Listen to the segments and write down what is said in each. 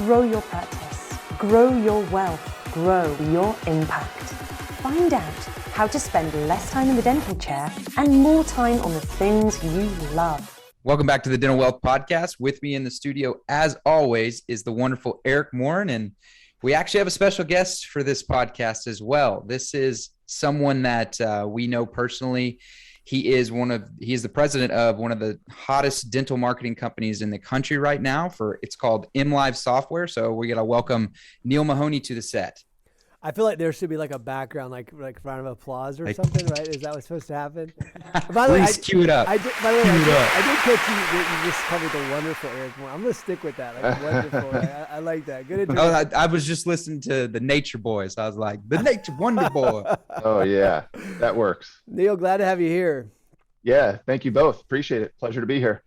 Grow your practice, grow your wealth, grow your impact. Find out how to spend less time in the dental chair and more time on the things you love. Welcome back to the Dental Wealth Podcast. With me in the studio, as always, is the wonderful Eric Morin, and we actually have a special guest for this podcast as well. This is someone that we know personally. He is the president of one of the hottest dental marketing companies in the country right now. It's called MLIve software. So we got to welcome Neil Mahoney to the set. I feel like there should be like a background, like round of applause or something, right? Is that what's supposed to happen? By the way, cue it up. I did catch you just called me the wonderful Eric Moore. I'm going to stick with that. Like wonderful. I like that. Good introduction. I was just listening to the Nature Boys. I was like, the Nature Wonder Boy. Oh, yeah. That works. Neil, glad to have you here. Yeah. Thank you both. Appreciate it. Pleasure to be here.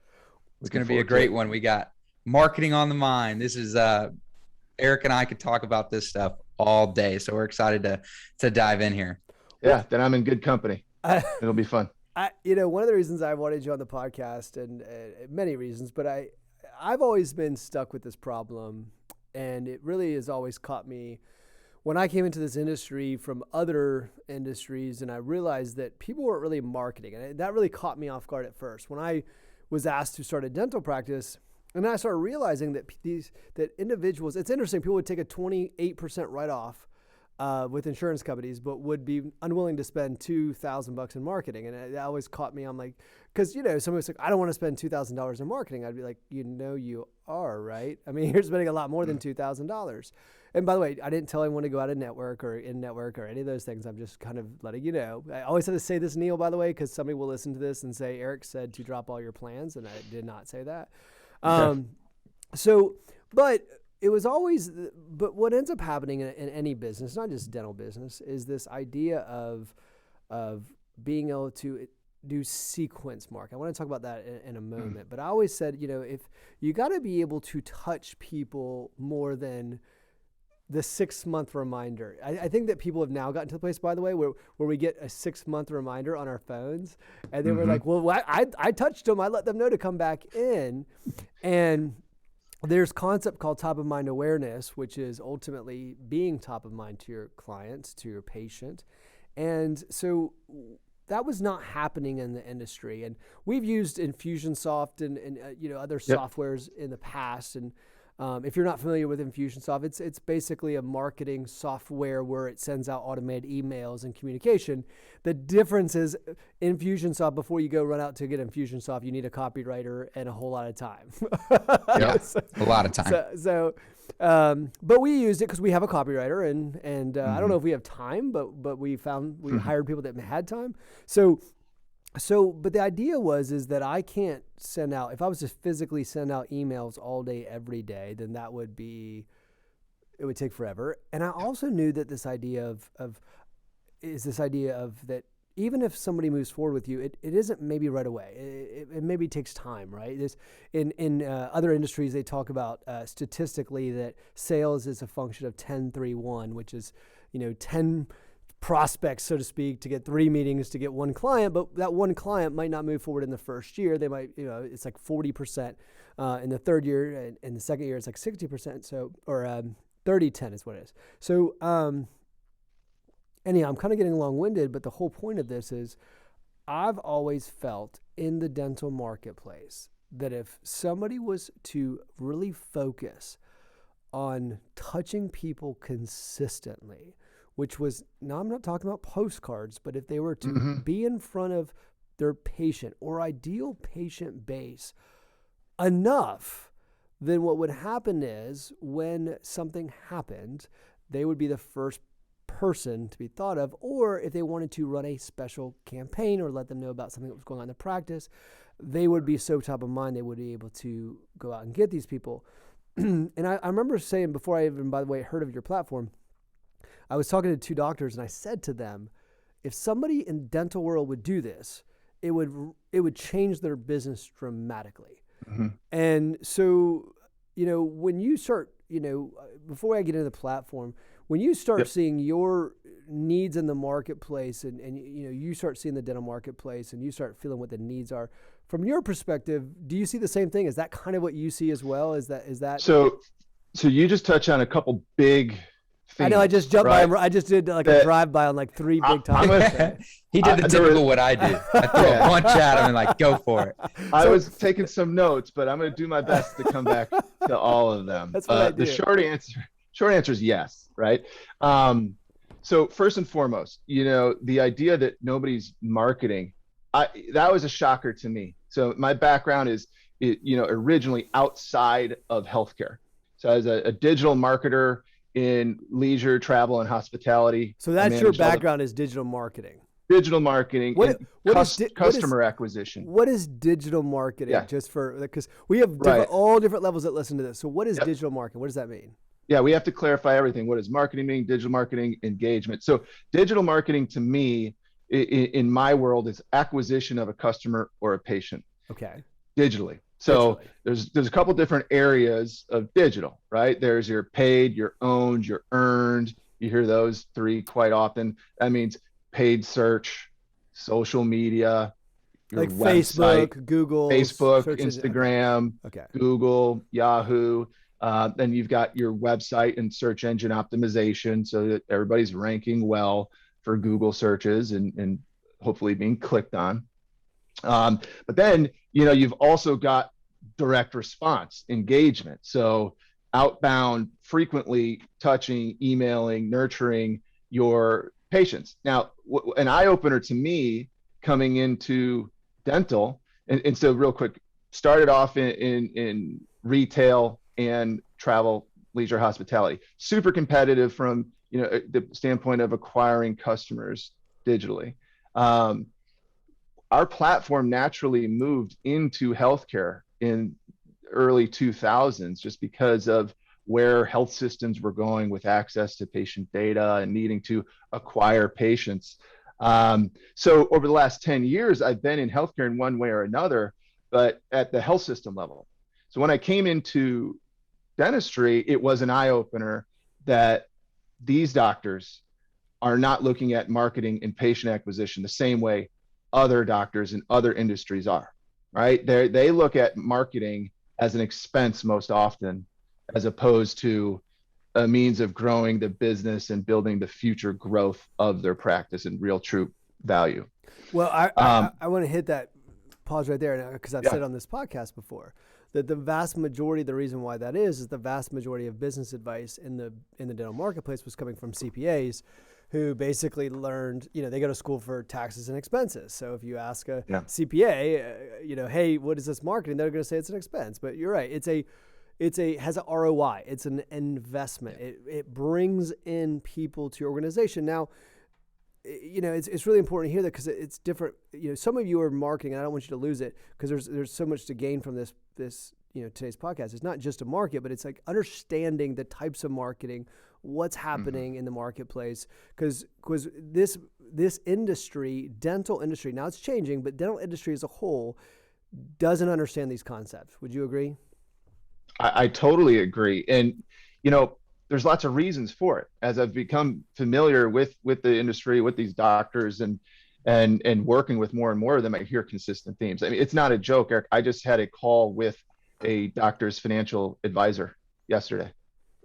It's going to be a great one. We got marketing on the mind. This is Eric and I could talk about this stuff all day. So we're excited to dive in here. Yeah, then I'm in good company. It'll be fun. One of the reasons I wanted you on the podcast, and many reasons, but I've always been stuck with this problem, and it really has always caught me when I came into this industry from other industries, and I realized that people weren't really marketing, and that really caught me off guard at first. When I was asked to start a dental practice, and I started realizing that individuals, it's interesting, people would take a 28% write-off with insurance companies, but would be unwilling to spend $2,000 in marketing. And it always caught me. I'm like, because, somebody was like, I don't want to spend $2,000 in marketing. I'd be like, you are, right? I mean, you're spending a lot more than $2,000. And by the way, I didn't tell anyone to go out of network or in network or any of those things. I'm just kind of letting you know. I always have to say this, Neil, by the way, because somebody will listen to this and say, Eric said to drop all your plans. And I did not say that. But it was always, but what ends up happening in any business, not just dental business, is this idea of being able to do sequence marketing. I want to talk about that in a moment, but I always said, if you got to be able to touch people more than the 6-month reminder. I think that people have now gotten to the place, by the way, where we get a 6-month reminder on our phones, and then we're like, well, I touched them. I let them know to come back in. And there's concept called top of mind awareness, which is ultimately being top of mind to your clients, to your patient. And so that was not happening in the industry. And we've used Infusionsoft and other softwares in the past. And if you're not familiar with Infusionsoft, it's basically a marketing software where it sends out automated emails and communication. The difference is Infusionsoft, before you go run out to get Infusionsoft, you need a copywriter and a whole lot of time. Yeah, a lot of time. But we used it because we have a copywriter, and I don't know if we have time, but we hired people that had time. But the idea is that I can't send out, if I was to physically send out emails all day, every day, then it would take forever. And I also knew that this idea of that even if somebody moves forward with you, it isn't maybe right away. It maybe takes time, right? In other industries, they talk about statistically that sales is a function of 10-3-1, which is, 10 prospects, so to speak, to get 3 meetings to get 1 client, but that 1 client might not move forward in the first year. They might, it's like 40% in the third year, and in the second year it's like 60%. So, or 30-10 is what it is. So, anyhow, I'm kind of getting long-winded, but the whole point of this is I've always felt in the dental marketplace that if somebody was to really focus on touching people consistently, which was, now I'm not talking about postcards, but if they were to be in front of their patient or ideal patient base enough, then what would happen is when something happened, they would be the first person to be thought of, or if they wanted to run a special campaign or let them know about something that was going on in the practice, they would be so top of mind, they would be able to go out and get these people. And I remember saying, before I even, by the way, heard of your platform, I was talking to 2 doctors and I said to them, if somebody in dental world would do this, it would change their business dramatically. And so, when you start, before I get into the platform, when you start seeing your needs in the marketplace and you start seeing the dental marketplace and you start feeling what the needs are, from your perspective, do you see the same thing? Is that kind of what you see as well? Is that? So you just touch on a couple big things. I know I just jumped right? by. I just did like a drive-by on like 3 big topics. He did the typical what I do. I throw a bunch at him and like, go for it. I was taking some notes, but I'm going to do my best to come back to all of them. That's what I do. The short answer is yes, right? So first and foremost, the idea that nobody's marketing, that was a shocker to me. So my background is, originally outside of healthcare. So as a digital marketer in leisure, travel, and hospitality. So that's your background is digital marketing. Digital marketing, customer acquisition. What is digital marketing? Yeah. Just because we have all different levels that listen to this. So what is digital marketing? What does that mean? Yeah, we have to clarify everything. What does marketing mean? Digital marketing, engagement. So digital marketing to me, in my world, is acquisition of a customer or a patient. Okay. Digitally. So there's a couple different areas of digital, right? There's your paid, your owned, your earned. You hear those three quite often. That means paid search, social media, your like website, Facebook, Google, Instagram, okay. Google, Yahoo. Then you've got your website and search engine optimization so that everybody's ranking well for Google searches and hopefully being clicked on. But then, you've also got direct response engagement. So outbound, frequently touching, emailing, nurturing your patients. Now, an eye opener to me coming into dental, and so real quick, started off in retail and travel, leisure, hospitality, super competitive from, the standpoint of acquiring customers digitally. Our platform naturally moved into healthcare in early 2000s just because of where health systems were going with access to patient data and needing to acquire patients. So over the last 10 years, I've been in healthcare in one way or another, but at the health system level. So when I came into dentistry, it was an eye opener that these doctors are not looking at marketing and patient acquisition the same way other doctors in other industries are, right? They look at marketing as an expense most often, as opposed to a means of growing the business and building the future growth of their practice and real true value. Well, I want to hit that pause right there because I've said on this podcast before that the vast majority, the reason why that is the vast majority of business advice in the dental marketplace was coming from CPAs who basically learned, they go to school for taxes and expenses. So if you ask a CPA, hey, what is this marketing? They're going to say it's an expense. But you're right. It has an ROI. It's an investment. It brings in people to your organization. Now, it's really important to hear that because it's different. Some of you are marketing, and I don't want you to lose it because there's so much to gain from this today's podcast. It's not just a market, but it's like understanding the types of marketing, what's happening in the marketplace, because this industry, dental industry, now it's changing, but dental industry as a whole doesn't understand these concepts. Would you agree? I totally agree. And, there's lots of reasons for it. As I've become familiar with the industry, with these doctors and working with more and more of them, I hear consistent themes. I mean, it's not a joke, Eric. I just had a call with a doctor's financial advisor yesterday.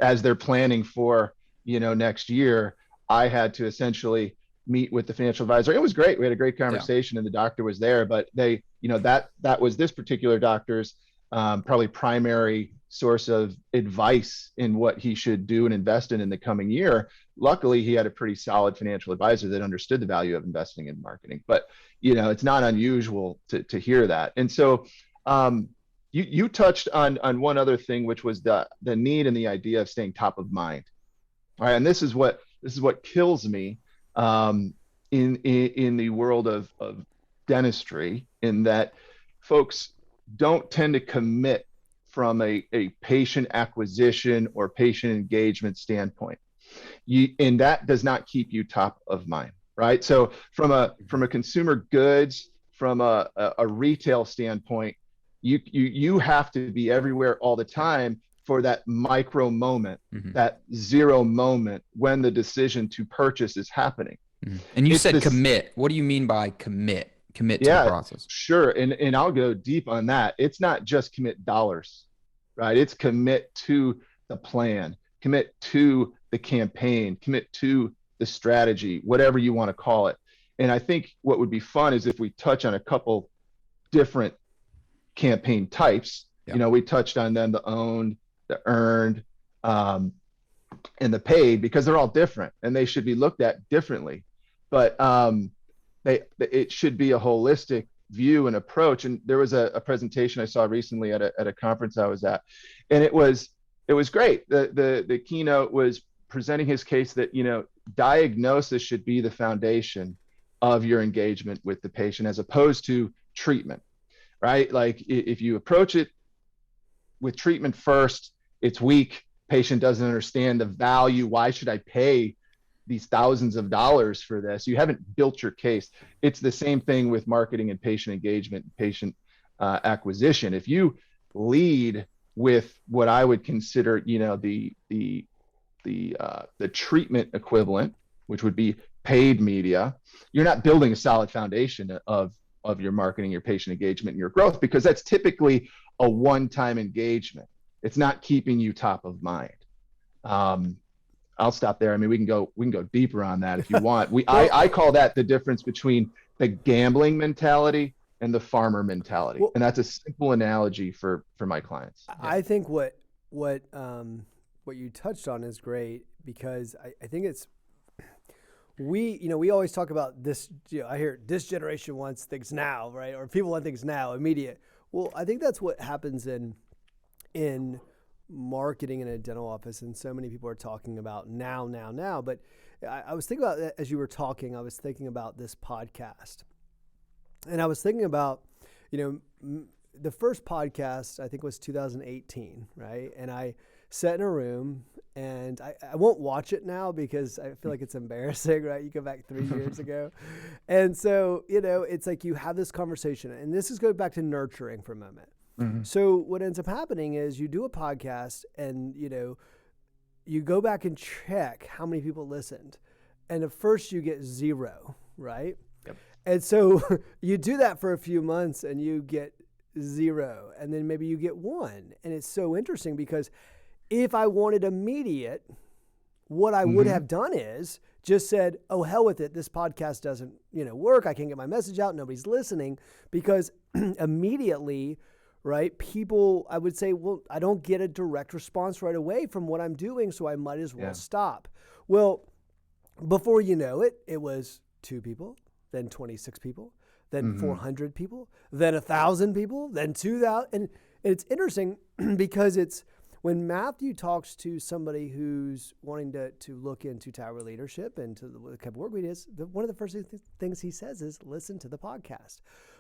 As they're planning for, next year, I had to essentially meet with the financial advisor. It was great. We had a great conversation and the doctor was there, but they, that was this particular doctor's probably primary source of advice in what he should do and invest in the coming year. Luckily, he had a pretty solid financial advisor that understood the value of investing in marketing, but it's not unusual to hear that. And so you touched on one other thing, which was the need and the idea of staying top of mind. All right. And this is what kills me in the world of dentistry, in that folks don't tend to commit from a patient acquisition or patient engagement standpoint. And that does not keep you top of mind, right? So from a consumer goods, from a retail standpoint, you have to be everywhere all the time for that micro moment, that zero moment when the decision to purchase is happening. And you said commit. What do you mean by commit? Commit to the process. Sure. And I'll go deep on that. It's not just commit dollars, right? It's commit to the plan, commit to the campaign, commit to the strategy, whatever you want to call it. And I think what would be fun is if we touch on a couple different campaign types. Yeah. You know, we touched on them, the owned, the earned, and the paid, because they're all different and they should be looked at differently. But it should be a holistic view and approach. And there was a presentation I saw recently at a conference I was at, and it was great. The keynote was presenting his case that, you know, diagnosis should be the foundation of your engagement with the patient as opposed to treatment, right? Like if you approach it with treatment first, it's weak. Patient doesn't understand the value. Why should I pay these thousands of dollars for this? You haven't built your case. It's the same thing with marketing and patient engagement, patient acquisition. If you lead with what I would consider, you know, the treatment equivalent, which would be paid media, you're not building a solid foundation of your marketing, your patient engagement, and your growth, because that's typically a one-time engagement. It's not keeping you top of mind. I'll stop there. I mean, we can go deeper on that if you want. I call that the difference between the gambling mentality and the farmer mentality. And that's a simple analogy for my clients. I think what you touched on is great, because I think it's, we always talk about this, I hear this generation wants things now, right? Or people want things now, immediate. Well, I think that's what happens in marketing in a dental office, and so many people are talking about now. But I was thinking about that as you were talking. I was thinking about this podcast, and I was thinking about, the first podcast I think was 2018, right? And I sat in a room, and I won't watch it now because I feel like it's embarrassing, right? You go back 3 years ago. And so, it's like you have this conversation, and this is going back to nurturing for a moment. Mm-hmm. So what ends up happening is you do a podcast, and, you go back and check how many people listened. And at first you get 0, right? Yep. And so you do that for a few months and you get 0, and then maybe you get 1. And it's so interesting because if I wanted immediate, what I would have done is just said, oh, hell with it. This podcast doesn't, work. I can't get my message out. Nobody's listening, because immediately, right, people, I would say, well, I don't get a direct response right away from what I'm doing, so I might as well stop. Well, before you know it, it was 2 people, then 26 people, then 400 people, then 1,000 people, then 2,000. And it's interesting because it's when Matthew talks to somebody who's wanting to look into tower leadership and to the type of work we do, one of the first things he says is listen to the podcast.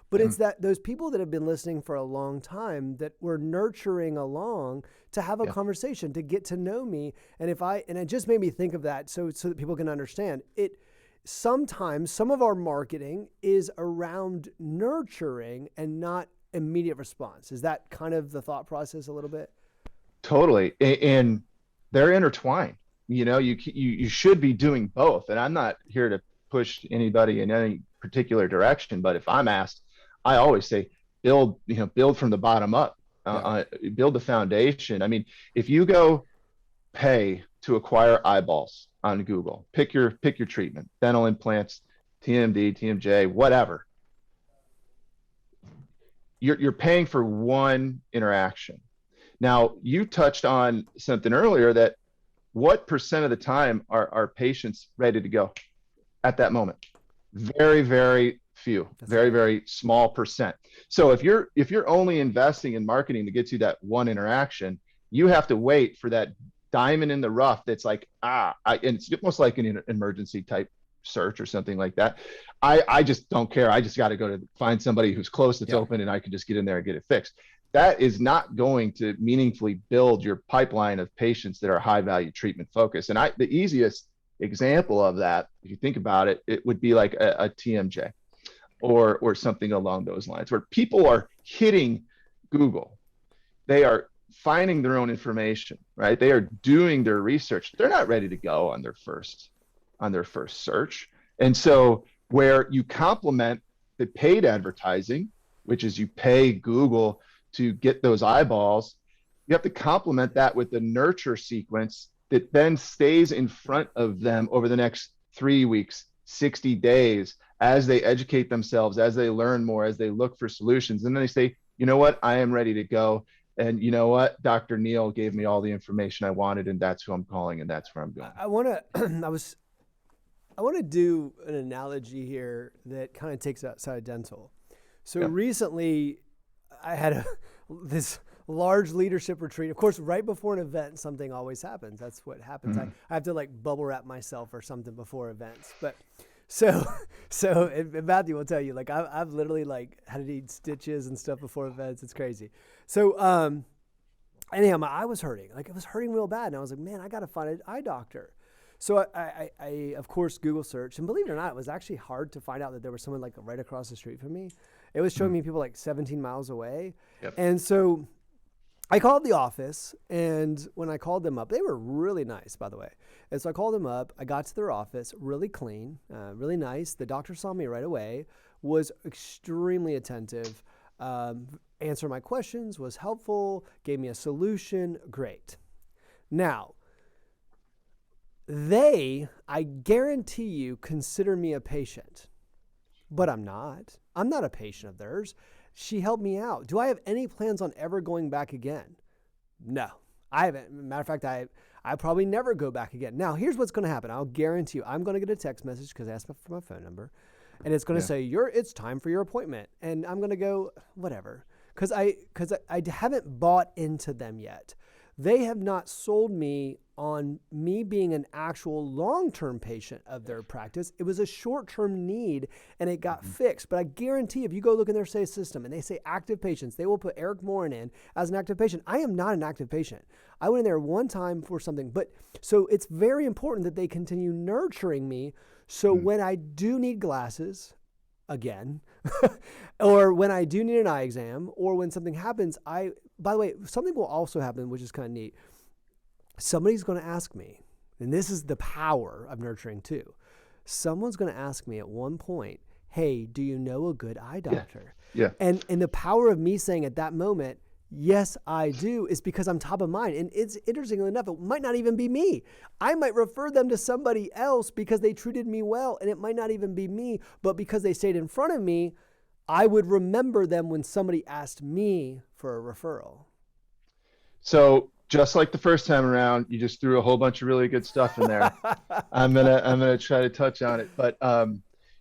But it's that those people that have been listening for a long time that we're nurturing along to have a conversation, to get to know me. And it just made me think of that so that people can understand it. Sometimes some of our marketing is around nurturing and not immediate response. Is that kind of the thought process a little bit? Totally. And they're intertwined. You should be doing both. And I'm not here to push anybody in any particular direction, but if I'm asked, I always say, build from the bottom up, build the foundation. I mean, if you go pay to acquire eyeballs on Google, pick your treatment, dental implants, TMD, TMJ, whatever, you're paying for one interaction. Now, you touched on something earlier, that what % of the time are patients ready to go at that moment? Very, very few. That's very, very small %. So if you're only investing in marketing to get to that one interaction, you have to wait for that diamond in the rough that's like, and it's almost like an emergency type search or something like that. I just don't care. I just got to go to find somebody who's close, that's open, and I can just get in there and get it fixed. That is not going to meaningfully build your pipeline of patients that are high value treatment focused. And the easiest example of that, if you think about it, it would be like a TMJ or something along those lines, where people are hitting Google. They are finding their own information, right? They are doing their research. They're not ready to go on their first search. And so where you complement the paid advertising, which is you pay Google to get those eyeballs, You have to complement that with the nurture sequence that then stays in front of them over the next 3 weeks, 60 days, as they educate themselves, as they learn more, as they look for solutions. And then they say, you know what, I am ready to go. And you know what, Dr. Neal gave me all the information I wanted, and that's who I'm calling, and that's where I'm going. I want to, I want to do an analogy here that kind of takes outside of dental. So recently I had this large leadership retreat. Of course, right before an event, something always happens. That's what happens. I have to like bubble wrap myself or something before events. But so and Matthew will tell you, like I've literally like had to eat stitches and stuff before events. It's crazy. So anyhow, my eye was hurting. Like it was hurting real bad. And I was like, man, I got to find an eye doctor. So I of course, Google search, and believe it or not, it was actually hard to find out that there was someone like right across the street from me. It was showing me people like 17 miles away. Yep. And so I called the office, and when I called them up, they were really nice, by the way. And so I called them up. I got to their office, really clean, really nice. The doctor saw me right away, was extremely attentive, answered my questions, was helpful, gave me a solution. Great. Now, I guarantee you, consider me a patient, but I'm not. I'm not a patient of theirs. She helped me out. Do I have any plans on ever going back again? No, I haven't. Matter of fact, I probably never go back again. Now, here's what's going to happen. I'll guarantee you, I'm going to get a text message because I asked for my phone number, and it's going to say, it's time for your appointment. And I'm going to go, whatever, because I haven't bought into them yet. They have not sold me on me being an actual long-term patient of their practice. It was a short-term need, and it got fixed. But I guarantee if you go look in their system and they say active patients, they will put Eric Morin in as an active patient. I am not an active patient. I went in there one time for something. But so it's very important that they continue nurturing me. So when I do need glasses, again, or when I do need an eye exam, or when something happens, by the way, something will also happen, which is kind of neat. Somebody's going to ask me, and this is the power of nurturing too. Someone's going to ask me at one point, hey, do you know a good eye doctor? Yeah. And the power of me saying at that moment, yes, I do, is because I'm top of mind. And it's interestingly enough, it might not even be me. I might refer them to somebody else because they treated me well, and it might not even be me, but because they stayed in front of me, I would remember them when somebody asked me for a referral. So just like the first time around, you just threw a whole bunch of really good stuff in there. I'm gonna try to touch on it, but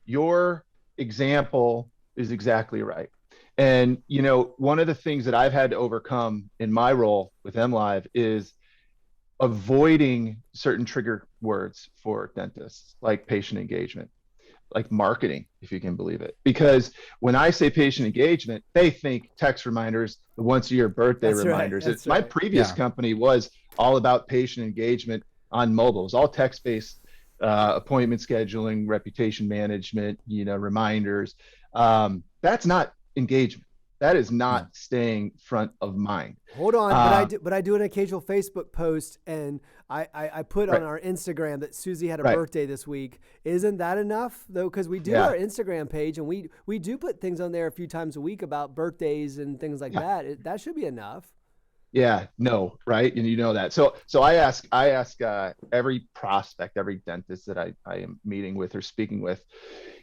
your example is exactly right. And one of the things that I've had to overcome in my role with MLIve is avoiding certain trigger words for dentists, like patient engagement, like marketing, if you can believe it. Because when I say patient engagement, they think text reminders, the once-a-year birthday reminders. Right. My previous company was all about patient engagement on mobile. It was all text-based, appointment scheduling, reputation management, reminders. That's not engagement. That is not staying front of mind. Hold on, but I do an occasional Facebook post, and I put on our Instagram that Susie had a birthday this week. Isn't that enough though? Because we do our Instagram page, and we do put things on there a few times a week about birthdays and things like that. That should be enough. Yeah, no, right, and you know that. So I ask every prospect, every dentist that I am meeting with or speaking with,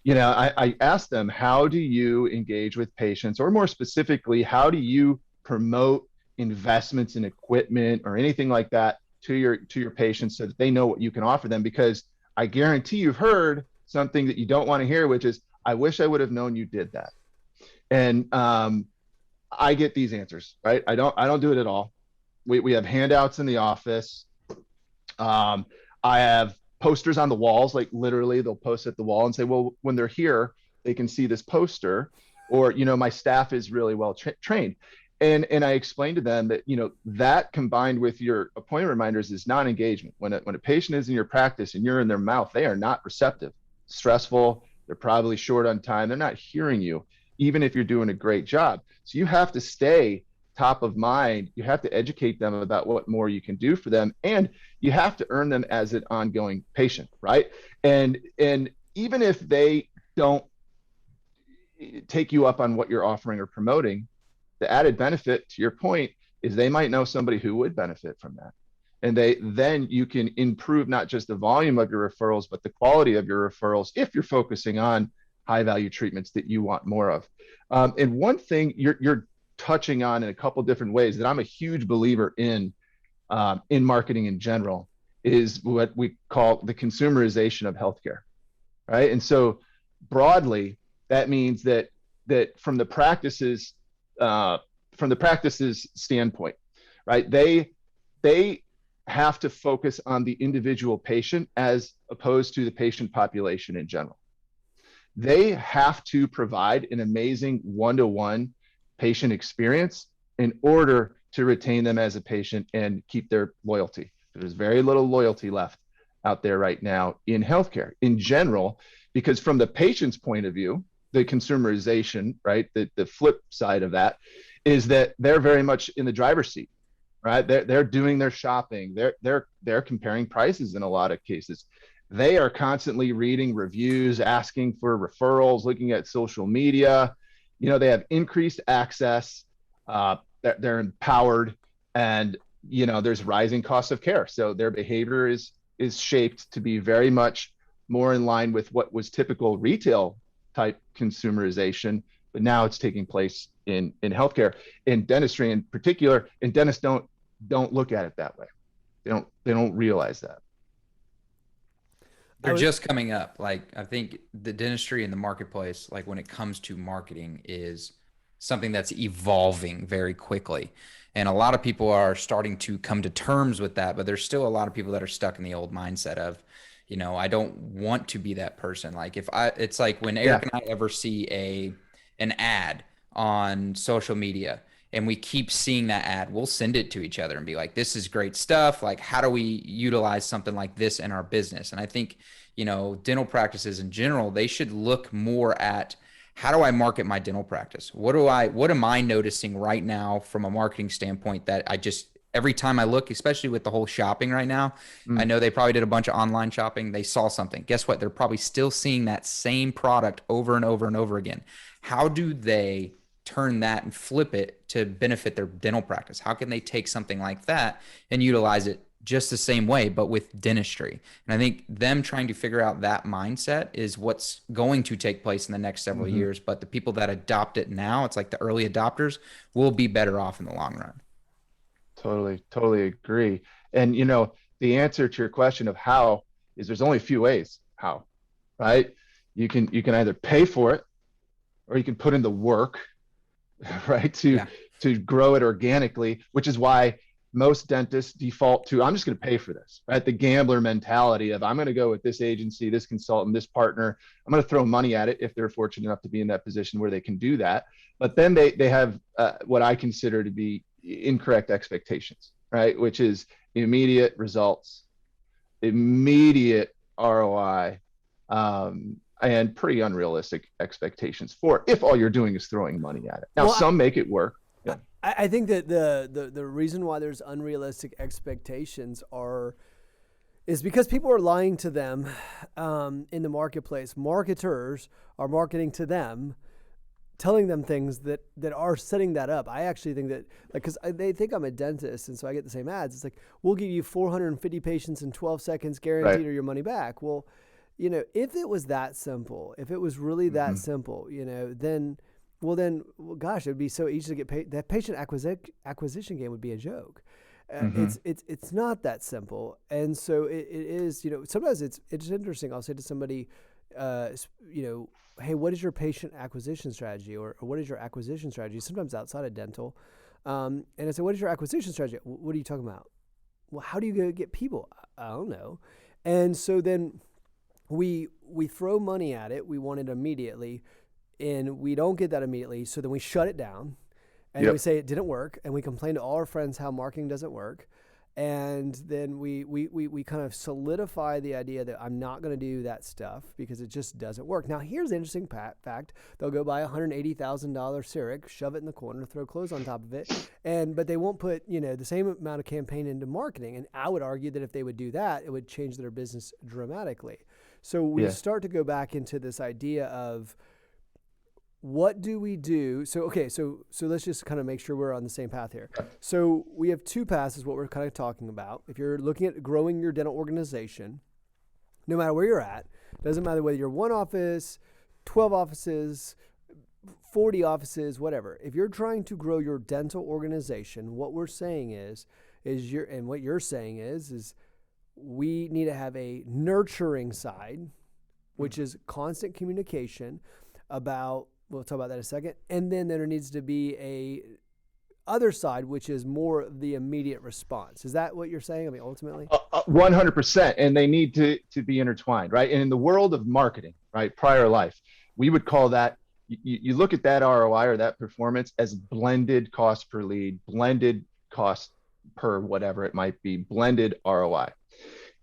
I ask them, how do you engage with patients, or more specifically, how do you promote investments in equipment or anything like that to your patients so that they know what you can offer them? Because I guarantee you've heard something that you don't want to hear, which is, I wish I would have known you did that. And I get these answers, right? I don't do it at all. We have handouts in the office. I have posters on the walls, like literally they'll post at the wall and say, well, when they're here, they can see this poster, or, my staff is really well trained. And I explained to them that, that combined with your appointment reminders is non-engagement. When a patient is in your practice and you're in their mouth, they are not receptive, stressful. They're probably short on time. They're not hearing you, even if you're doing a great job. So you have to stay top of mind. You have to educate them about what more you can do for them. And you have to earn them as an ongoing patient, right? And even if they don't take you up on what you're offering or promoting, the added benefit, to your point, is they might know somebody who would benefit from that. And then you can improve not just the volume of your referrals, but the quality of your referrals if you're focusing on high value treatments that you want more of. And one thing you're touching on in a couple different ways that I'm a huge believer in marketing in general is what we call the consumerization of healthcare, right? And so broadly, that means that from the practices standpoint, right? They have to focus on the individual patient as opposed to the patient population in general. They have to provide an amazing one-to-one patient experience in order to retain them as a patient and keep their loyalty. There's very little loyalty left out there right now in healthcare in general, because from the patient's point of view, the consumerization, right? The flip side of that is that they're very much in the driver's seat, right? They're doing their shopping. They're comparing prices in a lot of cases. They are constantly reading reviews, asking for referrals, looking at social media. They have increased access. They're empowered, and there's rising costs of care. So their behavior is shaped to be very much more in line with what was typical retail type consumerization, but now it's taking place in healthcare, in dentistry in particular. And dentists don't look at it that way. They don't realize that. They're just coming up. Like, I think the dentistry in the marketplace, like when it comes to marketing, is something that's evolving very quickly. And a lot of people are starting to come to terms with that, but there's still a lot of people that are stuck in the old mindset of, I don't want to be that person. Like it's like when Eric and I ever see an ad on social media and we keep seeing that ad, we'll send it to each other and be like, this is great stuff. Like, how do we utilize something like this in our business? And I think, dental practices in general, they should look more at, how do I market my dental practice? What am I noticing right now from a marketing standpoint that every time I look, especially with the whole shopping right now, I know they probably did a bunch of online shopping. They saw something. Guess what? They're probably still seeing that same product over and over and over again. How do they turn that and flip it to benefit their dental practice? How can they take something like that and utilize it just the same way, but with dentistry? And I think them trying to figure out that mindset is what's going to take place in the next several years. But the people that adopt it now, it's like the early adopters, will be better off in the long run. Totally agree. And the answer to your question of how is there's only a few ways how, right? You can either pay for it or you can put in the work, right? To grow it organically, which is why most dentists default to, I'm just going to pay for this, right? The gambler mentality of, I'm going to go with this agency, this consultant, this partner. I'm going to throw money at it if they're fortunate enough to be in that position where they can do that. But then they have what I consider to be incorrect expectations, right? Which is immediate results, immediate ROI, and pretty unrealistic expectations for if all you're doing is throwing money at it. Now, some make it work. Yeah. I think that the reason why there's unrealistic expectations is because people are lying to them in the marketplace. Marketers are marketing to them, telling them things that are setting that up. I actually think that, because they think I'm a dentist, and so I get the same ads. It's like, we'll give you 450 patients in 12 seconds guaranteed, or your money back. Well, if it was that simple, if it was really that simple, then gosh, it'd be so easy to get paid. That patient acquisition game would be a joke. It's not that simple. And so it is, sometimes it's interesting. I'll say to somebody, hey, what is your patient acquisition strategy, or what is your acquisition strategy? Sometimes outside of dental. And I say, what is your acquisition strategy? What are you talking about? Well, how do you get people? I don't know. And so then we throw money at it. We want it immediately, and we don't get that immediately. So then we shut it down, and we say it didn't work, and we complain to all our friends how marketing doesn't work. And then we kind of solidify the idea that I'm not going to do that stuff because it just doesn't work. Now, here's an interesting fact. They'll go buy a $180,000 Cyric, shove it in the corner, throw clothes on top of it, but they won't put the same amount of campaign into marketing. And I would argue that if they would do that, it would change their business dramatically. So we start to go back into this idea of, what do we do? So let's just kind of make sure we're on the same path here. So we have two paths is what we're kind of talking about. If you're looking at growing your dental organization, no matter where you're at, doesn't matter whether you're 1 office, 12 offices, 40 offices, whatever. If you're trying to grow your dental organization, what we're saying is what you're saying is we need to have a nurturing side, which is constant communication about, we'll talk about that in a second. And then there needs to be a other side, which is more of the immediate response. Is that what you're saying? I mean, ultimately? 100%. And they need to be intertwined, right? And in the world of marketing, right, prior life, we would call that, you look at that ROI or that performance as blended cost per lead, blended cost per whatever it might be, blended ROI.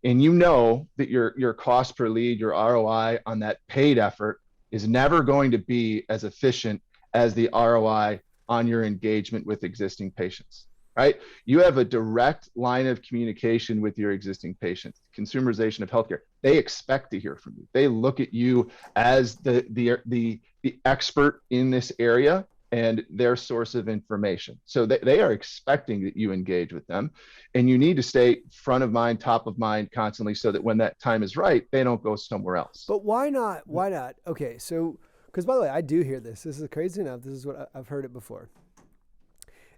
And you know that your cost per lead, your ROI on that paid effort is never going to be as efficient as the ROI on your engagement with existing patients, right? You have a direct line of communication with your existing patients. Consumerization of healthcare. They expect to hear from you. They look at you as the expert in this area and their source of information. So they are expecting that you engage with them, and you need to stay front of mind, top of mind constantly, so that when that time is right, they don't go somewhere else. But why not? Why not? Okay, so, because by the way, I do hear this. This is crazy enough. This is what I've heard it before.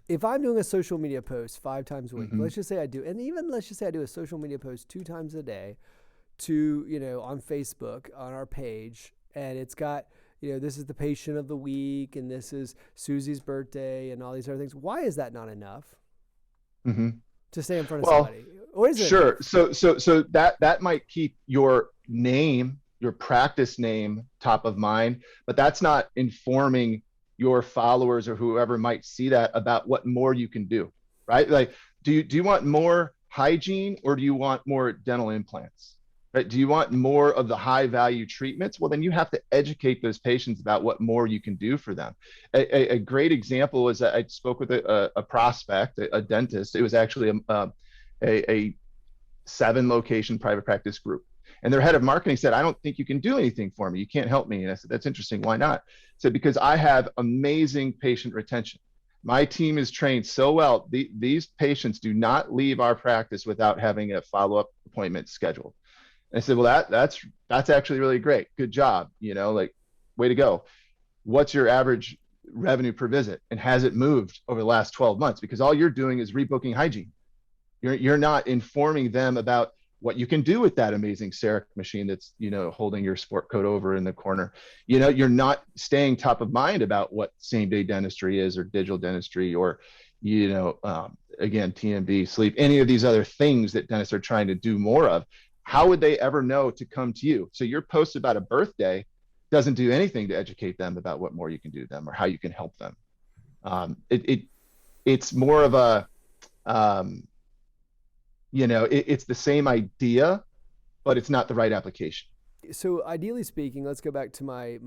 If I'm doing a social media post 5 times a week, let's just say I do, and even let's just say I do a social media post 2 times a day on Facebook, on our page, and it's got, this is the patient of the week, and this is Susie's birthday, and all these other things. Why is that not enough to stay in front of somebody? Or is it? Sure. So that might keep your name, your practice name, top of mind, but that's not informing your followers or whoever might see that about what more you can do, right? Like, do you want more hygiene, or do you want more dental implants? Right? Do you want more of the high value treatments? Well, then you have to educate those patients about what more you can do for them. A great example was that I spoke with a prospect, a dentist. It was actually a 7 location private practice group. And their head of marketing said, I don't think you can do anything for me. You can't help me. And I said, that's interesting. Why not? I said, because I have amazing patient retention. My team is trained so well. These patients do not leave our practice without having a follow-up appointment scheduled. And I said, well, that's actually really great. Good job. Way to go. What's your average revenue per visit? And has it moved over the last 12 months? Because all you're doing is rebooking hygiene. You're not informing them about what you can do with that amazing CEREC machine that's, holding your sport coat over in the corner. You're not staying top of mind about what same-day dentistry is, or digital dentistry, or, again, TMB, sleep, any of these other things that dentists are trying to do more of. How would they ever know to come to you? So your post about a birthday doesn't do anything to educate them about what more you can do to them or how you can help them. It's more of a, it's the same idea, but it's not the right application. So ideally speaking, let's go back to my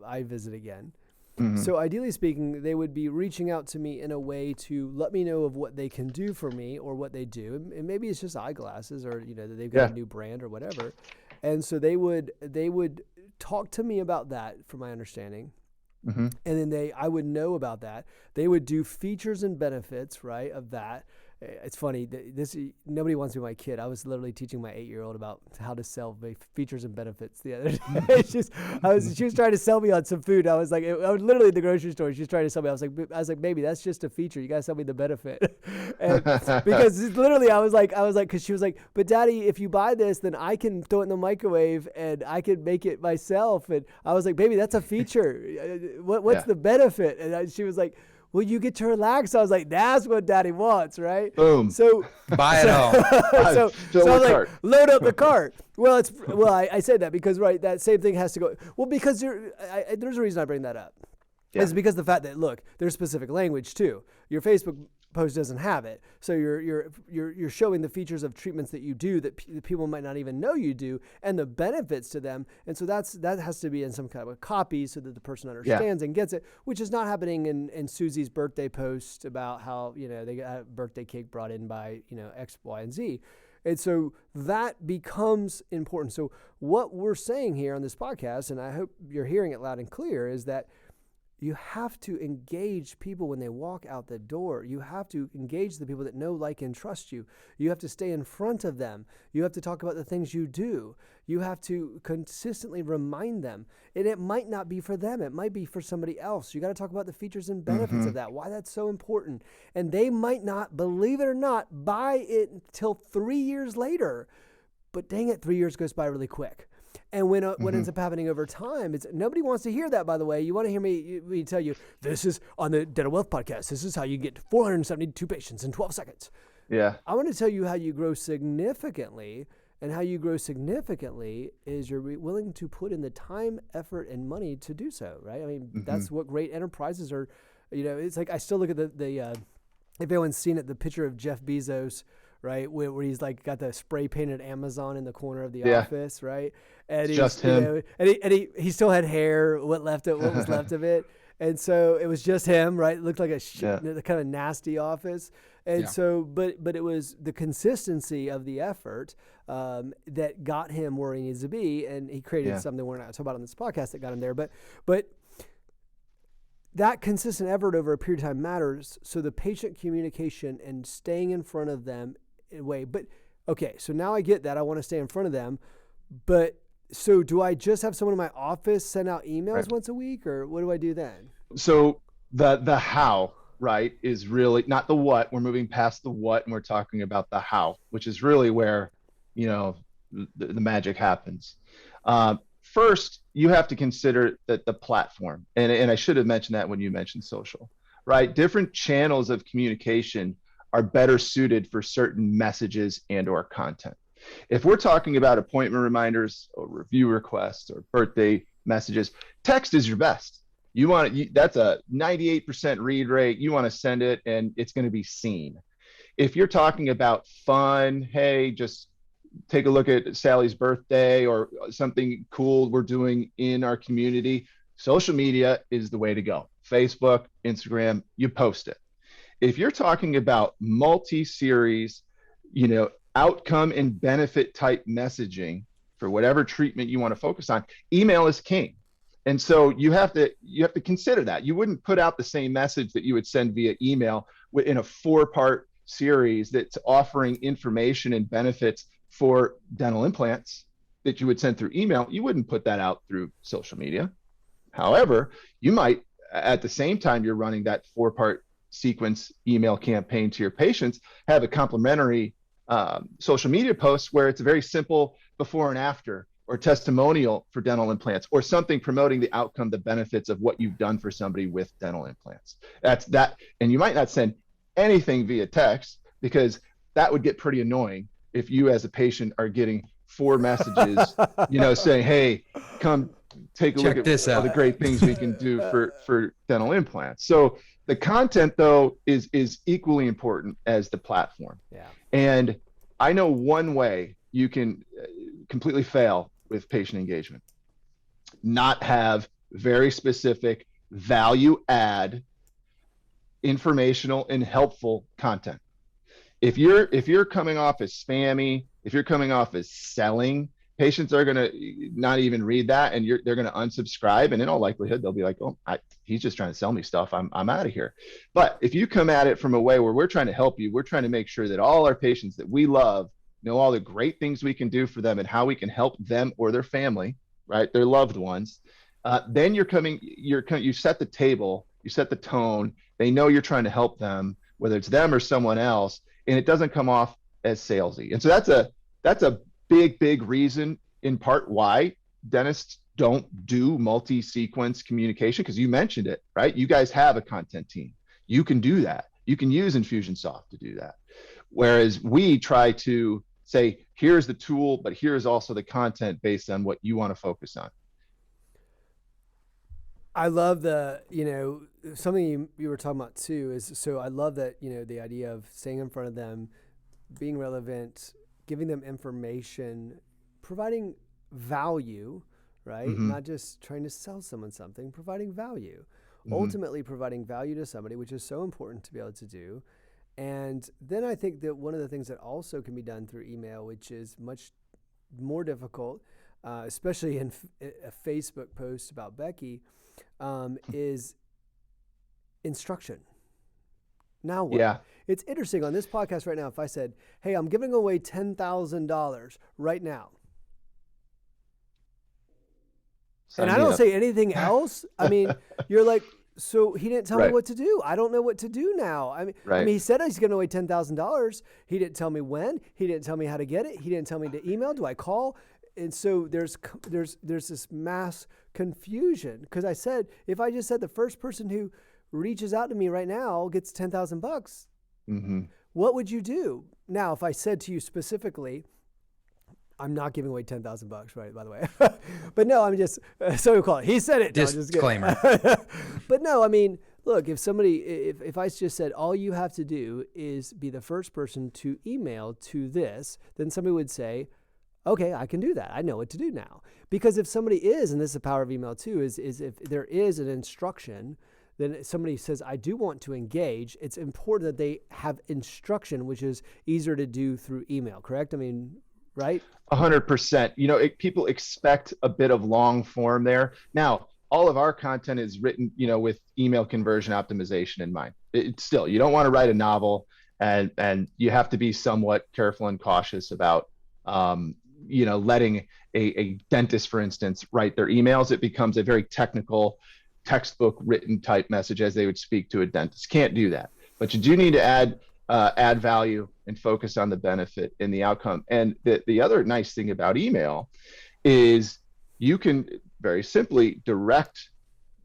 iVisit again. So ideally speaking, they would be reaching out to me in a way to let me know of what they can do for me or what they do. And maybe it's just eyeglasses, or, that they've got a new brand or whatever. And so they would talk to me about that, from my understanding. And then I would know about that. They would do features and benefits, right, of that. It's funny, nobody wants to be my kid. I was literally teaching my 8-year-old about how to sell features and benefits the other day. She was trying to sell me on some food. I was literally at the grocery store. She was trying to sell me. I was like, baby, that's just a feature. You gotta sell me the benefit. And because literally, I was like, because she was like, but Daddy, if you buy this, then I can throw it in the microwave and I can make it myself. And I was like, baby, that's a feature. What's the benefit? And she was like, well, you get to relax. I was like, that's what Daddy wants, right? Boom. So buy it all. so I was like, load up the cart. Well, I said that because, right, that same thing has to go. Well, because there's a reason I bring that up. Yeah. It's because the fact that, look, there's specific language too. Your Facebook post doesn't have it, so you're showing the features of treatments that you do that people might not even know you do, and the benefits to them. And so that has to be in some kind of a copy so that the person understands and gets it, which is not happening in Susie's birthday post about how they got a birthday cake brought in by X, Y, and Z. And so that becomes important. So what we're saying here on this podcast, and I hope you're hearing it loud and clear, is that You have to engage people when they walk out the door. You have to engage the people that know, like, and trust you. You have to stay in front of them. You have to talk about the things you do. You have to consistently remind them. And it might not be for them. It might be for somebody else. You got to talk about the features and benefits of that, why that's so important. And they might not, believe it or not, buy it until 3 years later. But dang it, 3 years goes by really quick. And what ends up happening over time is nobody wants to hear that, by the way. You want to hear me tell you, this is on the Dental Wealth Podcast. This is how you get 472 patients in 12 seconds. Yeah. I want to tell you how you grow significantly. And how you grow significantly is you're willing to put in the time, effort, and money to do so, right? I mean, that's what great enterprises are. It's like I still look at the if anyone's seen it, the picture of Jeff Bezos, right, where he's like got the spray painted Amazon in the corner of the office, right? And he's just him. And he still had hair, what was left of it. And so it was just him, right? It looked like a kind of nasty office. And so, but it was the consistency of the effort that got him where he needs to be. And he created something we're not talking about on this podcast that got him there. But that consistent effort over a period of time matters. So the patient communication and staying in front of them in a way. But okay, so now I get that. I want to stay in front of them. But so do I just have someone in my office send out emails once a week, or what do I do then? So the how, right, is really not the what. We're moving past the what, and we're talking about the how, which is really where, the magic happens. First, you have to consider that the platform, and I should have mentioned that when you mentioned social, right? Different channels of communication are better suited for certain messages and or content. If we're talking about appointment reminders or review requests or birthday messages, text is your best. That's a 98% read rate. You want to send it and it's going to be seen. If you're talking about fun, hey, just take a look at Sally's birthday or something cool we're doing in our community, social media is the way to go. Facebook, Instagram, you post it. If you're talking about multi-series, outcome and benefit type messaging for whatever treatment you want to focus on, email is king. And so you have to consider that. You wouldn't put out the same message that you would send via email in a 4-part series that's offering information and benefits for dental implants that you would send through email. You wouldn't put that out through social media. However, you might, at the same time you're running that 4-part sequence email campaign to your patients, have a complimentary social media post where it's a very simple before and after or testimonial for dental implants or something promoting the outcome, the benefits of what you've done for somebody with dental implants. That's that. And you might not send anything via text because that would get pretty annoying if you as a patient are getting 4 messages, saying, hey, come take a look at all the great things we can do for dental implants. So the content, though, is equally important as the platform. Yeah. And I know one way you can completely fail with patient engagement: not have very specific value add, informational and helpful content. If you're coming off as spammy, if you're coming off as selling, patients are going to not even read that, and they're going to unsubscribe, and in all likelihood they'll be like, oh, he's just trying to sell me stuff, I'm out of here. But if you come at it from a way where we're trying to help you, we're trying to make sure that all our patients that we love know all the great things we can do for them and how we can help them or their family, right, their loved ones, then you set the table, you set the tone. They know you're trying to help them, whether it's them or someone else, and it doesn't come off as salesy. And so that's a big reason, in part, why dentists don't do multi-sequence communication, because you mentioned it, right? You guys have a content team. You can do that. You can use Infusionsoft to do that. Whereas we try to say, here's the tool, but here's also the content based on what you want to focus on. I love something you were talking about too is, so I love that, the idea of staying in front of them, being relevant, giving them information, providing value, right? Mm-hmm. Not just trying to sell someone something, providing value. Mm-hmm. Ultimately providing value to somebody, which is so important to be able to do. And then I think that one of the things that also can be done through email, which is much more difficult, especially in a Facebook post about Becky, is instruction. Now what? Yeah. It's interesting on this podcast right now. If I said, hey, I'm giving away $10,000 right now, Sign and I me don't up. say anything else, I mean, you're like, so he didn't tell me Right. what to do. I don't know what to do now. I mean, Right. he said he's giving away $10,000. He didn't tell me when. He didn't tell me how to get it. He didn't tell me to email. Do I call? And so there's this mass confusion, because I said, if I just said the first person who reaches out to me right now gets $10,000, Mm-hmm. what would you do? Now, if I said to you specifically, I'm not giving away $10,000, right? By the way, but no, I'm just so call it. He said it. No, I'm just kidding. Disclaimer. But no, I mean, look, if I just said all you have to do is be the first person to email to this, then somebody would say, okay, I can do that. I know what to do now. Because if somebody is, and this is the power of email too, is if there is an instruction, then somebody says, I do want to engage, it's important that they have instruction, which is easier to do through email, correct? I mean, right? 100%. People expect a bit of long form there. Now, all of our content is written, with email conversion optimization in mind. It's still, you don't want to write a novel, and you have to be somewhat careful and cautious about, letting a dentist, for instance, write their emails. It becomes a very technical, textbook written type message as they would speak to a dentist. Can't do that, but you do need to add value and focus on the benefit and the outcome. And the other nice thing about email is you can very simply direct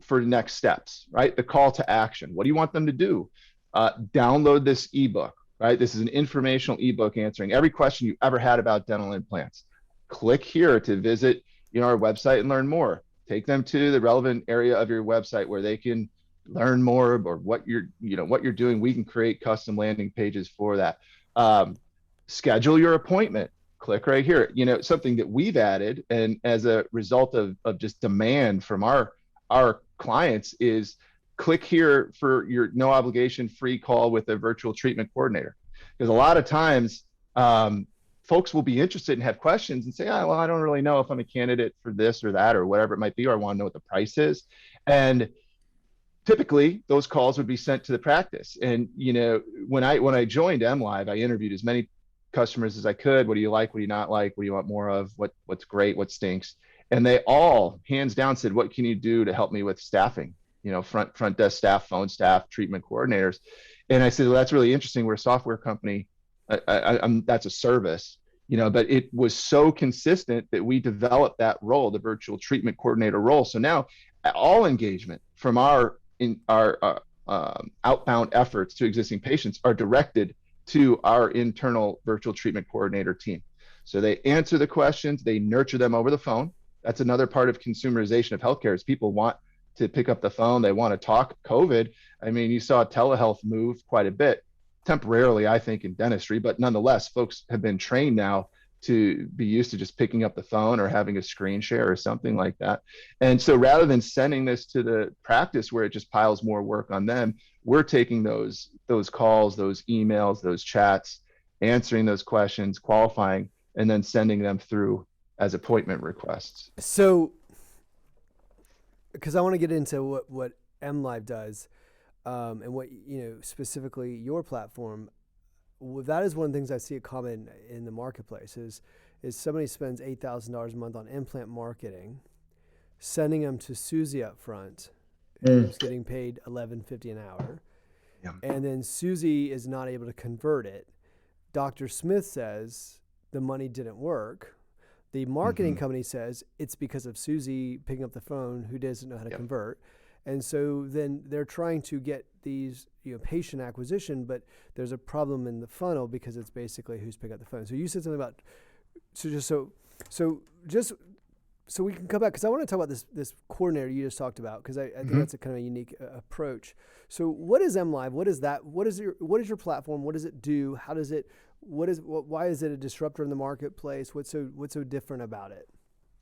for next steps, right? The call to action. What do you want them to do? Download this ebook, right? This is an informational ebook answering every question you ever had about dental implants. Click here to visit, our website and learn more. Take them to the relevant area of your website where they can learn more or what you're doing. We can create custom landing pages for that. Schedule your appointment. Click right here. Something that we've added, and as a result of just demand from our clients, is click here for your no obligation free call with a virtual treatment coordinator. Because a lot of times folks will be interested and have questions and say, well, I don't really know if I'm a candidate for this or that or whatever it might be, or I want to know what the price is. And typically those calls would be sent to the practice. And, when I joined MLIve, I interviewed as many customers as I could. What do you like? What do you not like? What do you want more of? What's great? What stinks? And they all hands down said, what can you do to help me with staffing? Front desk staff, phone staff, treatment coordinators. And I said, well, that's really interesting. We're a software company. That's a service, but it was so consistent that we developed that role, the virtual treatment coordinator role. So now all engagement from our outbound efforts to existing patients are directed to our internal virtual treatment coordinator team. So they answer the questions, they nurture them over the phone. That's another part of consumerization of healthcare, is people want to pick up the phone. They want to talk. COVID, I mean, you saw telehealth move quite a bit, temporarily, I think, in dentistry, but nonetheless, folks have been trained now to be used to just picking up the phone or having a screen share or something like that. And so rather than sending this to the practice where it just piles more work on them, we're taking those calls, those emails, those chats, answering those questions, qualifying, and then sending them through as appointment requests. So, because I want to get into what MLive does, and what, specifically your platform, that is one of the things I see common in the marketplace is somebody spends $8,000 a month on implant marketing, sending them to Susie up front, who's getting paid $11.50 an hour. Yeah. And then Susie is not able to convert it. Dr. Smith says the money didn't work. The marketing company says it's because of Susie picking up the phone who doesn't know how to convert. And so then they're trying to get these, patient acquisition, but there's a problem in the funnel because it's basically who's picking up the phone. So you said something about, so we can come back, because I want to talk about this coordinator you just talked about, because I think that's a kind of a unique approach. So what is MLive? What is that? What is your platform? What does it do? How does it? Why is it a disruptor in the marketplace? What's so different about it?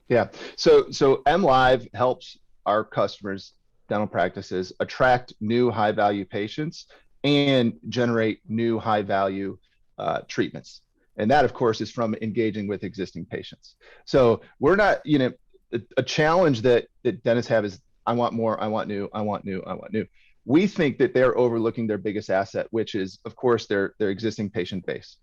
Yeah. So MLive helps our customers, dental practices, attract new high value patients and generate new high value treatments. And that, of course, is from engaging with existing patients. So we're not, a challenge that dentists have is, I want more, I want new, I want new, I want new. We think that they're overlooking their biggest asset, which is, of course, their existing patient base.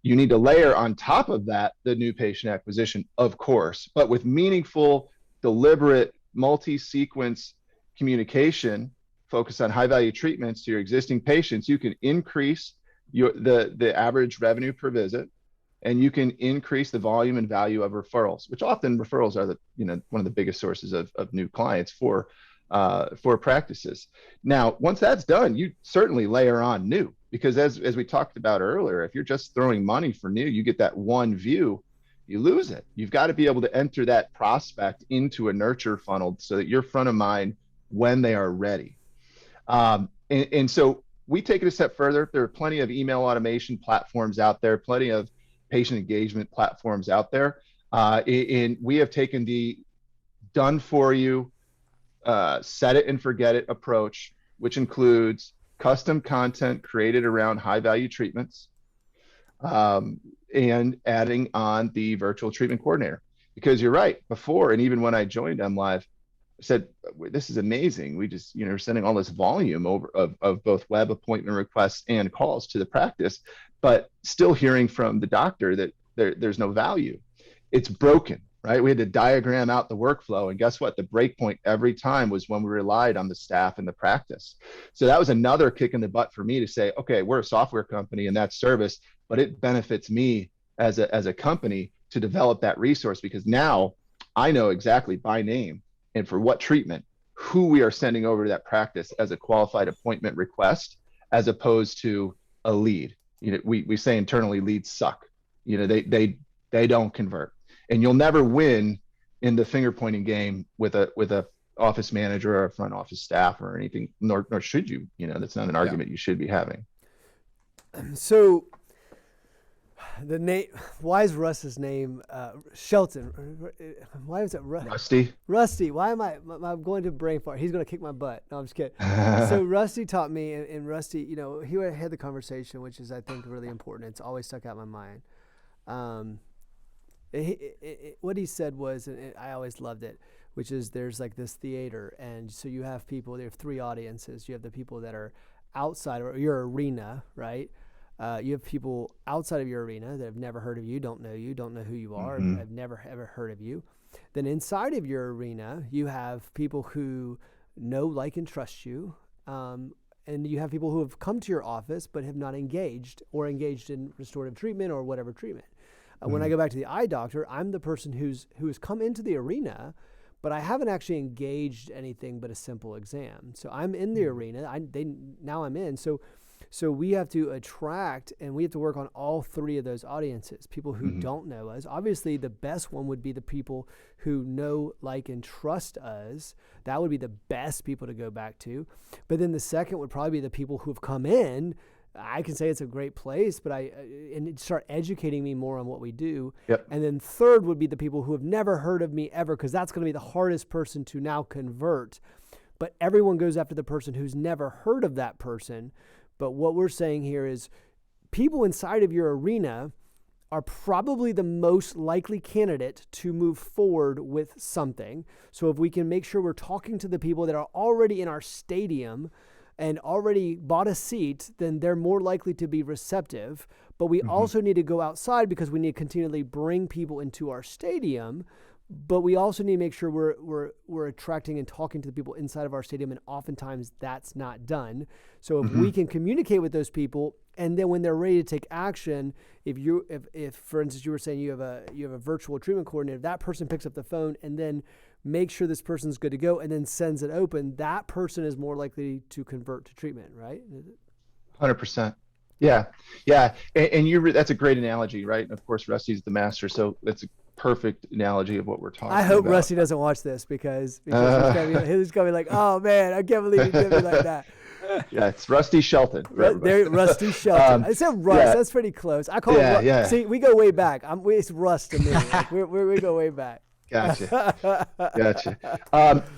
You need to layer on top of that the new patient acquisition, of course, but with meaningful, deliberate, multi-sequence communication, focus on high-value treatments to your existing patients, you can increase the average revenue per visit, and you can increase the volume and value of referrals, which often referrals are one of the biggest sources of new clients for practices. Now, once that's done, you certainly layer on new, because as we talked about earlier, if you're just throwing money for new, you get that one view, you lose it. You've got to be able to enter that prospect into a nurture funnel so that you're front of mind when they are ready. And so we take it a step further. There are plenty of email automation platforms out there, plenty of patient engagement platforms out there. And we have taken the done for you, set it and forget it approach, which includes custom content created around high value treatments, and adding on the virtual treatment coordinator. Because you're right, before, and even when I joined MLIve, I said, this is amazing. We just, we're sending all this volume of both web appointment requests and calls to the practice, but still hearing from the doctor that there's no value. It's broken, right? We had to diagram out the workflow, and guess what? The break point every time was when we relied on the staff and the practice. So that was another kick in the butt for me to say, okay, we're a software company and that's service, but it benefits me as a company to develop that resource, because now I know exactly by name and for what treatment, who we are sending over to that practice as a qualified appointment request, as opposed to a lead. We say internally, leads suck. They don't convert, and you'll never win in the finger pointing game with a office manager or a front office staff or anything, nor should you. That's not an argument you should be having. So the name, why is Russ's name Shelton? Why is it Rusty? Rusty. Why am I'm going to brain fart? He's going to kick my butt. No, I'm just kidding. So Rusty taught me, and Rusty, he had the conversation, which is, I think, really important. It's always stuck out in my mind. What he said was, and I always loved it, which is there's like this theater, and so you have people, there are three audiences. You have the people that are outside of your arena, right? You have people outside of your arena that have never heard of you, don't know who you are, Mm-hmm. have never ever heard of you. Then inside of your arena, you have people who know, like, and trust you. And you have people who have come to your office but have not engaged in restorative treatment or whatever treatment. When I go back to the eye doctor, I'm the person who's come into the arena, but I haven't actually engaged anything but a simple exam. So I'm in the arena. Now I'm in. So we have to attract, and we have to work on all three of those audiences. People who don't know us. Obviously, the best one would be the people who know, like, and trust us. That would be the best people to go back to. But then the second would probably be the people who have come in. I can say it's a great place, but and start educating me more on what we do. Yep. And then third would be the people who have never heard of me ever, because that's going to be the hardest person to now convert. But everyone goes after the person who's never heard of that person. But what we're saying here is people inside of your arena are probably the most likely candidate to move forward with something. So if we can make sure we're talking to the people that are already in our stadium and already bought a seat, then they're more likely to be receptive. But we also need to go outside, because we need to continually bring people into our stadium. But we also need to make sure we're attracting and talking to the people inside of our stadium, and oftentimes that's not done. So if we can communicate with those people, and then when they're ready to take action, if for instance you were saying you have a virtual treatment coordinator, that person picks up the phone and then makes sure this person's good to go and then sends it open, that person is more likely to convert to treatment, right? 100%. Yeah. And that's a great analogy, right? And of course, Rusty's the master, so that's a perfect analogy of what we're talking about. I hope Rusty doesn't watch this, because he's gonna be like, oh man, I can't believe you did me like that. Yeah, it's Rusty Shelton. Rusty Shelton. I said Russ. Yeah. That's pretty close. I call him Russ. Yeah. See, we go way back. It's Russ to me. Like, we go way back. Gotcha.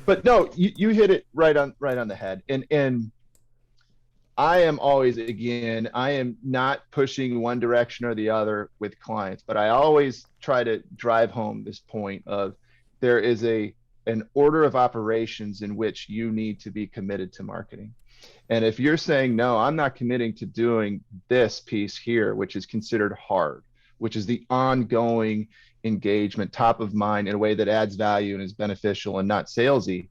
But no, you hit it right on the head. And I am always, again, I am not pushing one direction or the other with clients, but I always try to drive home this point of there is a an order of operations in which you need to be committed to marketing. And if you're saying, no, I'm not committing to doing this piece here, which is considered hard, which is the ongoing engagement, top of mind in a way that adds value and is beneficial and not salesy,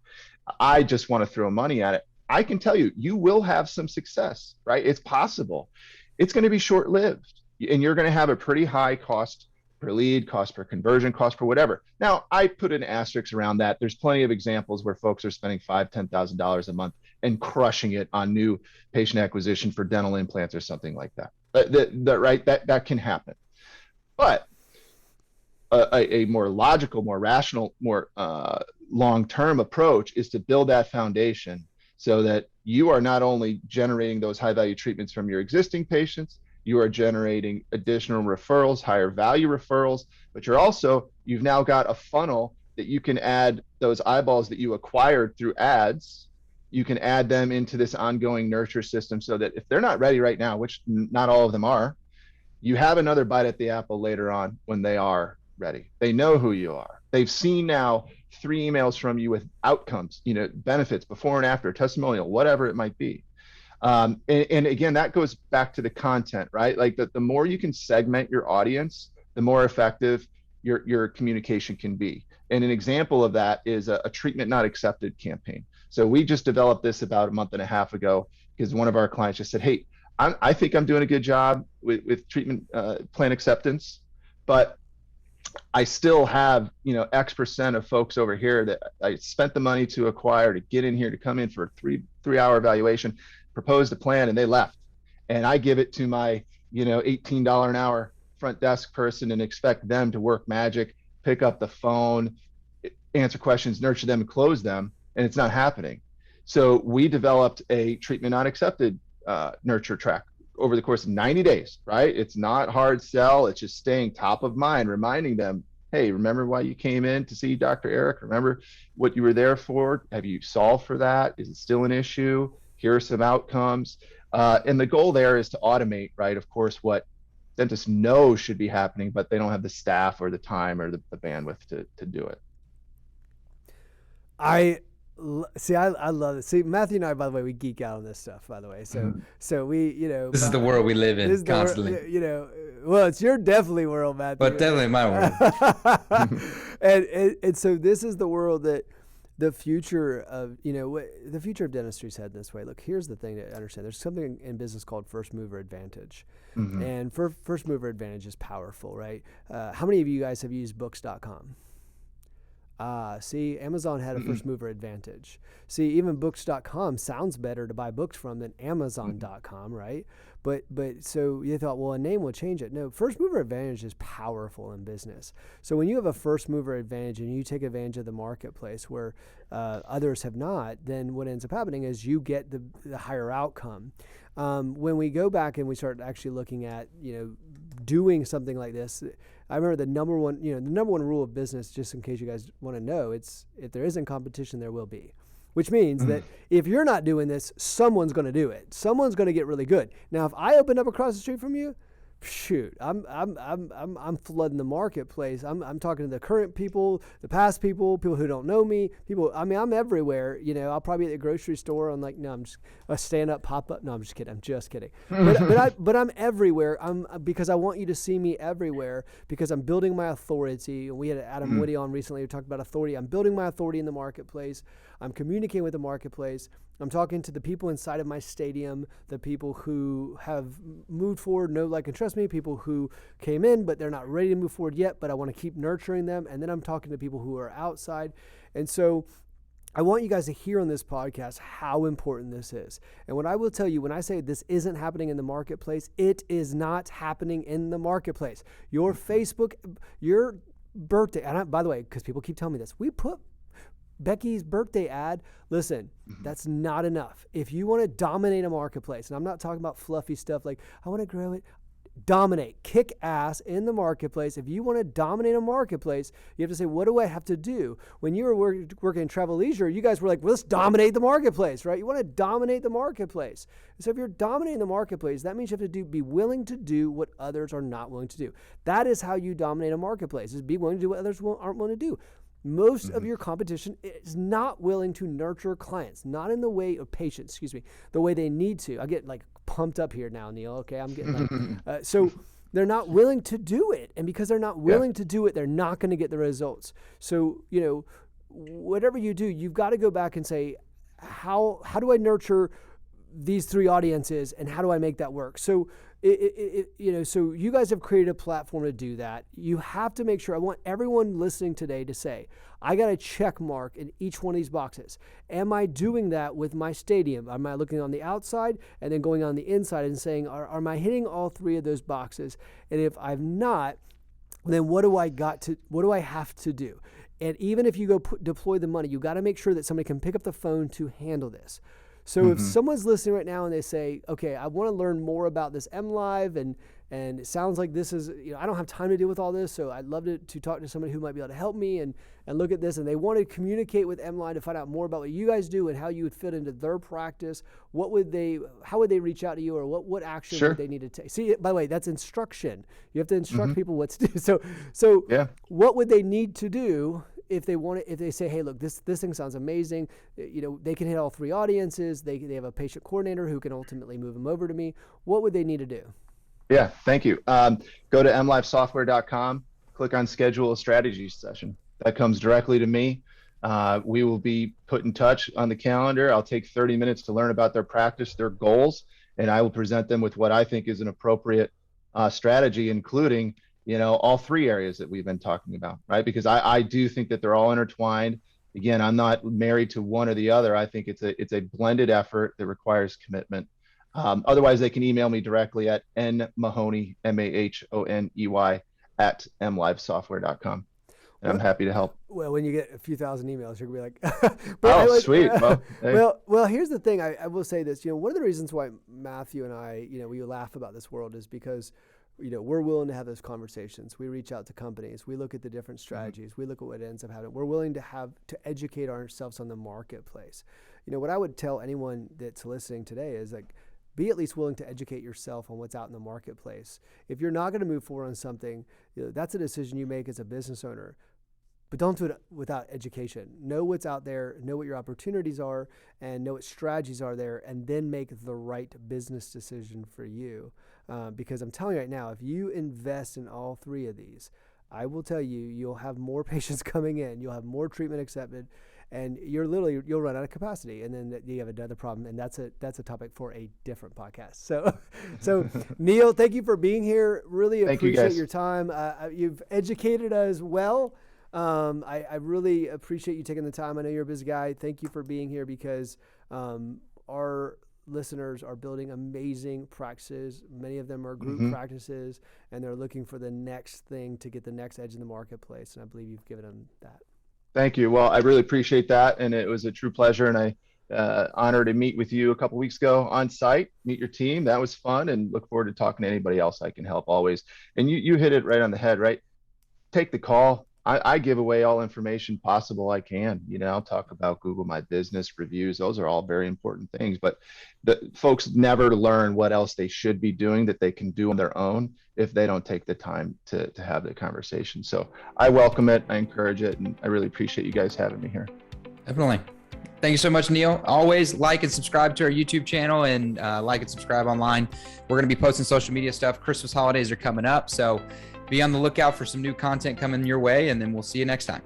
I just want to throw money at it. I can tell you, you will have some success, right? It's possible. It's going to be short-lived, and you're going to have a pretty high cost per lead, cost per conversion, cost per whatever. Now, I put an asterisk around that. There's plenty of examples where folks are spending $5,000, $10,000 a month and crushing it on new patient acquisition for dental implants or something like that. That can happen. But a more logical, more rational, more long-term approach is to build that foundation so that you are not only generating those high-value treatments from your existing patients, you are generating additional referrals, higher value referrals, but you've now got a funnel that you can add those eyeballs that you acquired through ads. You can add them into this ongoing nurture system so that if they're not ready right now, which not all of them are, you have another bite at the apple later on when they are ready. They know who you are. They've seen now 3 emails from you with outcomes, benefits, before and after, testimonial, whatever it might be. And again, that goes back to the content, right? Like the more you can segment your audience, the more effective your communication can be. And an example of that is a treatment not accepted campaign. So we just developed this about a month and a half ago because one of our clients just said, hey, I think I'm doing a good job with treatment plan acceptance, but I still have, X% of folks over here that I spent the money to acquire to get in here to come in for a three-hour evaluation, proposed a plan, and they left. And I give it to my, $18 an hour front desk person and expect them to work magic, pick up the phone, answer questions, nurture them, and close them, and it's not happening. So we developed a treatment not accepted nurture track over the course of 90 days, right? It's not hard sell. It's just staying top of mind, reminding them, hey, remember why you came in to see Dr. Eric? Remember what you were there for? Have you solved for that? Is it still an issue? Here are some outcomes. And the goal there is to automate, right? Of course, what dentists know should be happening, but they don't have the staff or the time or the bandwidth to do it. I love it. See, Matthew and I, by the way, we geek out on this stuff, by the way. So we, this is the world we live in constantly. Well, it's your definitely world, Matthew. But definitely my world. and so this is the world that the future of, the future of dentistry is heading this way. Look, here's the thing to understand. There's something in business called first mover advantage. Mm-hmm. And first mover advantage is powerful, right? How many of you guys have used books.com? See, Amazon had a first mover advantage. See, even books.com sounds better to buy books from than Amazon.com, right? But so you thought, well, a name will change it. No, first mover advantage is powerful in business. So when you have a first mover advantage and you take advantage of the marketplace where others have not, then what ends up happening is you get the higher outcome. When we go back and we start actually looking at, doing something like this, I remember the number one rule of business, just in case you guys want to know, it's if there isn't competition, there will be. Which means that if you're not doing this, someone's going to do it. Someone's going to get really good. Now, if I open up across the street from you, shoot, I'm flooding the marketplace. I'm talking to the current people, the past people who don't know me, people. I mean, I'm everywhere. I'll probably be at the grocery store. I'm like, no, I'm just a stand-up pop-up. No, I'm just kidding. But I'm everywhere. Because I want you to see me everywhere because I'm building my authority. We had Adam Whitty on recently who talked about authority. I'm building my authority in the marketplace. I'm communicating with the marketplace. I'm talking to the people inside of my stadium, the people who have moved forward, know, like, and trust me, people who came in, but they're not ready to move forward yet, but I want to keep nurturing them. And then I'm talking to people who are outside. And so I want you guys to hear on this podcast how important this is. And what I will tell you, when I say this isn't happening in the marketplace, it is not happening in the marketplace. Your Facebook, your birthday, and by the way, because people keep telling me this, we put Becky's birthday ad, listen, that's not enough. If you want to dominate a marketplace, and I'm not talking about fluffy stuff like, I want to grow it, dominate, kick ass in the marketplace. If you want to dominate a marketplace, you have to say, what do I have to do? When you were working in travel leisure, you guys were like, well, let's dominate the marketplace, right? You want to dominate the marketplace. So if you're dominating the marketplace, that means you have to be willing to do what others are not willing to do. That is how you dominate a marketplace, is be willing to do what others aren't willing to do. Most of your competition is not willing to nurture clients, not in the way of patients, excuse me, the way they need to. I get like pumped up here now, Neil. Okay, I'm getting like, so they're not willing to do it, and because they're not willing to do it, they're not going to get the results. So whatever you do, you've got to go back and say, how do I nurture these 3 audiences, and how do I make that work? So so you guys have created a platform to do that. You have to make sure, I want everyone listening today to say, I got a check mark in each one of these boxes. Am I doing that with my stadium? Am I looking on the outside and then going on the inside and saying, am I hitting all 3 of those boxes? And if I'm not, then what do I have to do? And even if you go deploy the money, you got to make sure that somebody can pick up the phone to handle this. So if someone's listening right now and they say, okay, I want to learn more about this MLIve, and it sounds like this is, I don't have time to deal with all this, so I'd love to talk to somebody who might be able to help me and look at this, and they want to communicate with MLive to find out more about what you guys do and how you would fit into their practice, how would they reach out to you, or what action would they need to take? See, by the way, that's instruction. You have to instruct people what to do. So what would they need to do if they say, hey, look, this thing sounds amazing, they can hit all 3 audiences, they have a patient coordinator who can ultimately move them over to me, what would they need to do? Yeah, thank you. Go to MLivesoftware.com, click on schedule a strategy session. That comes directly to me. We will be put in touch on the calendar. I'll take 30 minutes to learn about their practice, their goals, and I will present them with what I think is an appropriate strategy, including all 3 areas that we've been talking about, right? Because I do think that they're all intertwined. Again, I'm not married to one or the other. I think it's a blended effort that requires commitment. Otherwise, they can email me directly at nmahoney, MAHONEY, at mlivesoftware.com. And I'm happy to help. Well, when you get a few thousand emails, you're going to be like, sweet. Well, hey. well, here's the thing. I will say this. One of the reasons why Matthew and I, we laugh about this world is because we're willing to have those conversations. We reach out to companies. We look at the different strategies. We look at what ends up happening. We're willing to educate ourselves on the marketplace. What I would tell anyone that's listening today is like, be at least willing to educate yourself on what's out in the marketplace. If you're not going to move forward on something, that's a decision you make as a business owner. But don't do it without education. Know what's out there, know what your opportunities are, and know what strategies are there, and then make the right business decision for you. Because I'm telling you right now, if you invest in all 3 of these, I will tell you, you'll have more patients coming in, you'll have more treatment accepted, and you'll run out of capacity, and then you have another problem, and that's a topic for a different podcast. So Neil, thank you for being here. Really appreciate your time. You've educated us well. I really appreciate you taking the time. I know you're a busy guy. Thank you for being here, because our listeners are building amazing practices. Many of them are group practices, and they're looking for the next thing to get the next edge in the marketplace. And I believe you've given them that. Thank you. Well, I really appreciate that. And it was a true pleasure. And I honored to meet with you a couple weeks ago on site, meet your team. That was fun, and look forward to talking to anybody else I can help always. And you hit it right on the head, right? Take the call. I give away all information possible I can. I'll talk about Google My Business reviews. Those are all very important things, but the folks never learn what else they should be doing that they can do on their own if they don't take the time to have the conversation. So I welcome it. I encourage it. And I really appreciate you guys having me here. Definitely. Thank you so much, Neil. Always like and subscribe to our YouTube channel, and like and subscribe online. We're going to be posting social media stuff. Christmas holidays are coming up, so be on the lookout for some new content coming your way, and then we'll see you next time.